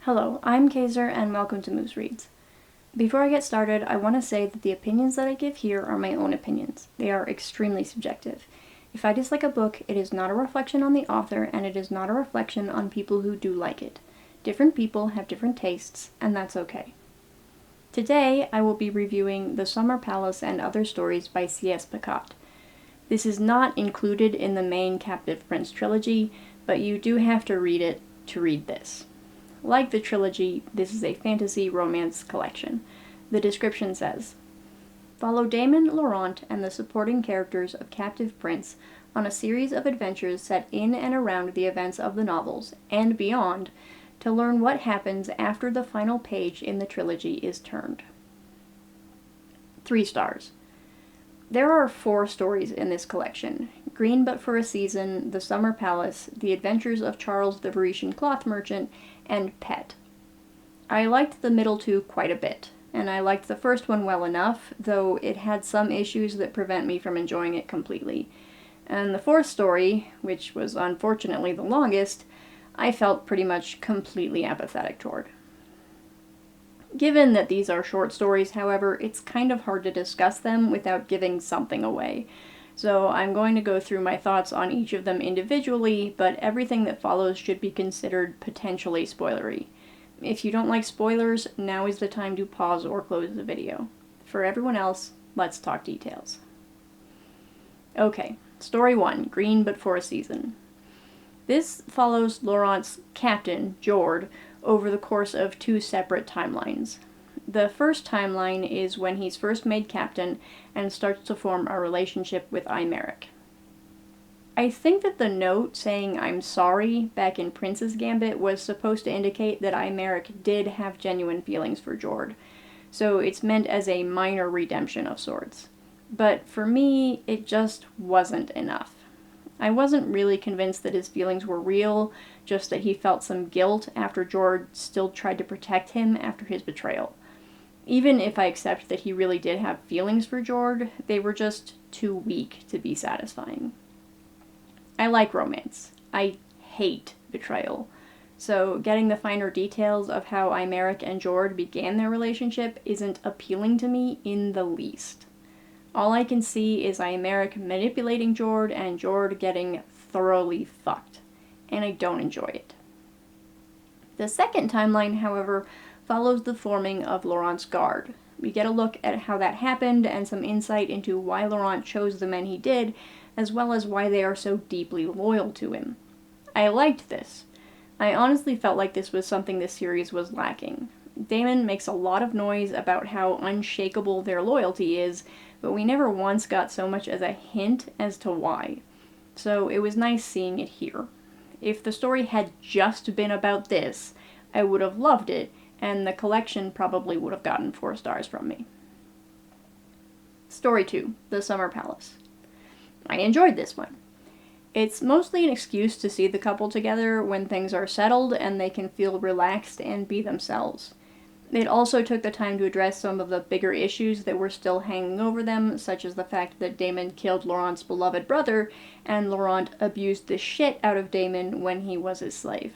Hello, I'm Kaiser and welcome to Moose Reads. Before I get started, I want to say that the opinions that I give here are my own opinions. They are extremely subjective. If I dislike a book, it is not a reflection on the author and it is not a reflection on people who do like it. Different people have different tastes, and that's okay. Today, I will be reviewing The Summer Palace and Other Stories by C.S. Pacat. This is not included in the main Captive Prince trilogy, but you do have to read it to read this. Like the trilogy, this is a fantasy romance collection. The description says, follow Damon, Laurent, and the supporting characters of Captive Prince on a series of adventures set in and around the events of the novels, and beyond, to learn what happens after the final page in the trilogy is turned. 3 stars. There are 4 stories in this collection: Green But for a Season, The Summer Palace, The Adventures of Charles the Parisian Cloth Merchant, and Pet. I liked the middle 2 quite a bit, and I liked the first one well enough, though it had some issues that prevent me from enjoying it completely. And the 4th story, which was unfortunately the longest, I felt pretty much completely apathetic toward. Given that these are short stories, however, it's kind of hard to discuss them without giving something away. So I'm going to go through my thoughts on each of them individually, but everything that follows should be considered potentially spoilery. If you don't like spoilers, now is the time to pause or close the video. For everyone else, let's talk details. Okay, story 1, Green But for a Season. This follows Laurent's captain, Jord, over the course of 2 separate timelines. The first timeline is when he's first made captain and starts to form a relationship with Aymeric. I think that the note saying "I'm sorry" back in Prince's Gambit was supposed to indicate that Aymeric did have genuine feelings for Jord, so it's meant as a minor redemption of sorts. But for me, it just wasn't enough. I wasn't really convinced that his feelings were real, just that he felt some guilt after Jord still tried to protect him after his betrayal. Even if I accept that he really did have feelings for Jord, they were just too weak to be satisfying. I like romance. I hate betrayal. So getting the finer details of how Aymeric and Jord began their relationship isn't appealing to me in the least. All I can see is Aymeric manipulating Jord and Jord getting thoroughly fucked, and I don't enjoy it. The second timeline, however, follows the forming of Laurent's guard. We get a look at how that happened and some insight into why Laurent chose the men he did, as well as why they are so deeply loyal to him. I liked this. I honestly felt like this was something this series was lacking. Damon makes a lot of noise about how unshakable their loyalty is, but we never once got so much as a hint as to why. So it was nice seeing it here. If the story had just been about this, I would have loved it, and the collection probably would have gotten 4 stars from me. Story 2, The Summer Palace. I enjoyed this one. It's mostly an excuse to see the couple together when things are settled and they can feel relaxed and be themselves. It also took the time to address some of the bigger issues that were still hanging over them, such as the fact that Damon killed Laurent's beloved brother, and Laurent abused the shit out of Damon when he was his slave.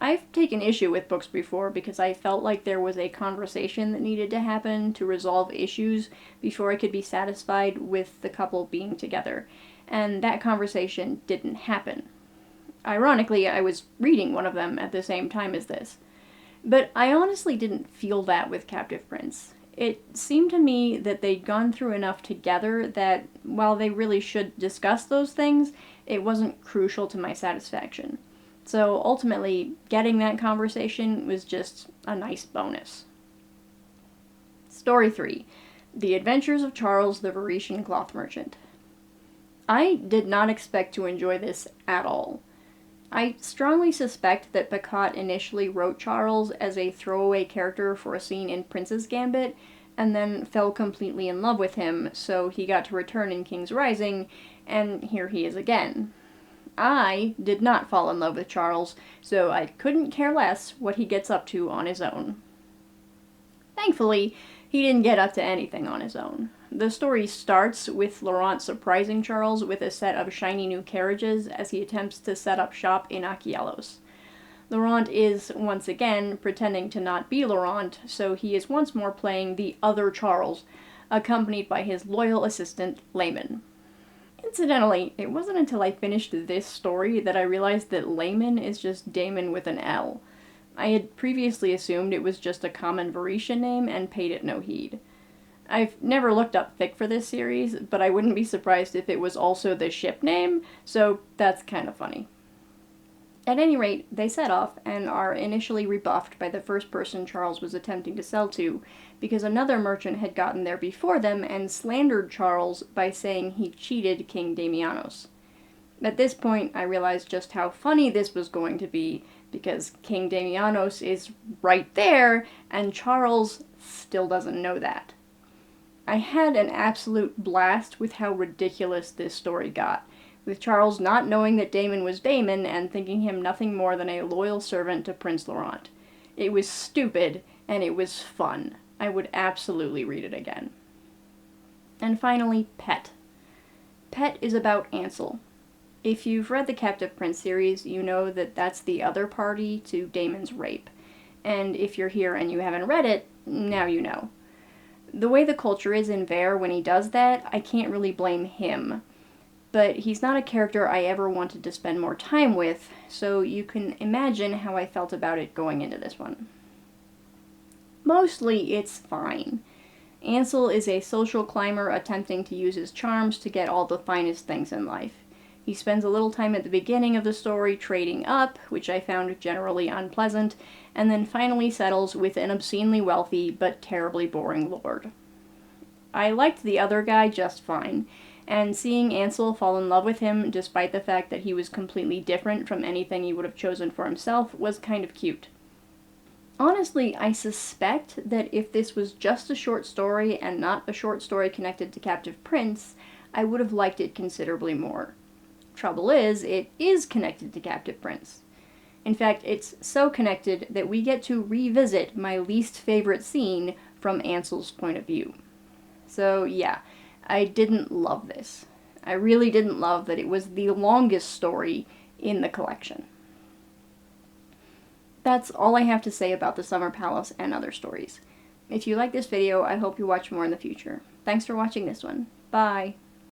I've taken issue with books before because I felt like there was a conversation that needed to happen to resolve issues before I could be satisfied with the couple being together, and that conversation didn't happen. Ironically, I was reading one of them at the same time as this. But I honestly didn't feel that with Captive Prince. It seemed to me that they'd gone through enough together that, while they really should discuss those things, it wasn't crucial to my satisfaction. So ultimately, getting that conversation was just a nice bonus. Story 3, The Adventures of Charles the Parisian Cloth Merchant. I did not expect to enjoy this at all. I strongly suspect that Pacat initially wrote Charles as a throwaway character for a scene in Prince's Gambit, and then fell completely in love with him, so he got to return in King's Rising, and here he is again. I did not fall in love with Charles, so I couldn't care less what he gets up to on his own. Thankfully, he didn't get up to anything on his own. The story starts with Laurent surprising Charles with a set of shiny new carriages as he attempts to set up shop in Achelos. Laurent is, once again, pretending to not be Laurent, so he is once more playing the other Charles, accompanied by his loyal assistant, Layman. Incidentally, it wasn't until I finished this story that I realized that Layman is just Damon with an L. I had previously assumed it was just a common Varetian name and paid it no heed. I've never looked up fic for this series, but I wouldn't be surprised if it was also the ship name, so that's kind of funny. At any rate, they set off and are initially rebuffed by the first person Charles was attempting to sell to, because another merchant had gotten there before them and slandered Charles by saying he cheated King Damianos. At this point, I realized just how funny this was going to be, because King Damianos is right there, and Charles still doesn't know that. I had an absolute blast with how ridiculous this story got, with Charles not knowing that Damon was Damon and thinking him nothing more than a loyal servant to Prince Laurent. It was stupid, and it was fun. I would absolutely read it again. And finally, Pet. Pet is about Ansel. If you've read the Captive Prince series, you know that that's the other party to Damon's rape. And if you're here and you haven't read it, now you know. The way the culture is in Vere when he does that, I can't really blame him. But he's not a character I ever wanted to spend more time with, so you can imagine how I felt about it going into this one. Mostly, it's fine. Ansel is a social climber attempting to use his charms to get all the finest things in life. He spends a little time at the beginning of the story trading up, which I found generally unpleasant, and then finally settles with an obscenely wealthy but terribly boring lord. I liked the other guy just fine, and seeing Ansel fall in love with him despite the fact that he was completely different from anything he would have chosen for himself was kind of cute. Honestly, I suspect that if this was just a short story and not a short story connected to Captive Prince, I would have liked it considerably more. Trouble is, it is connected to Captive Prince. In fact, it's so connected that we get to revisit my least favorite scene from Ansel's point of view. So yeah, I didn't love this. I really didn't love that it was the longest story in the collection. That's all I have to say about the Summer Palace and other stories. If you like this video, I hope you watch more in the future. Thanks for watching this one. Bye!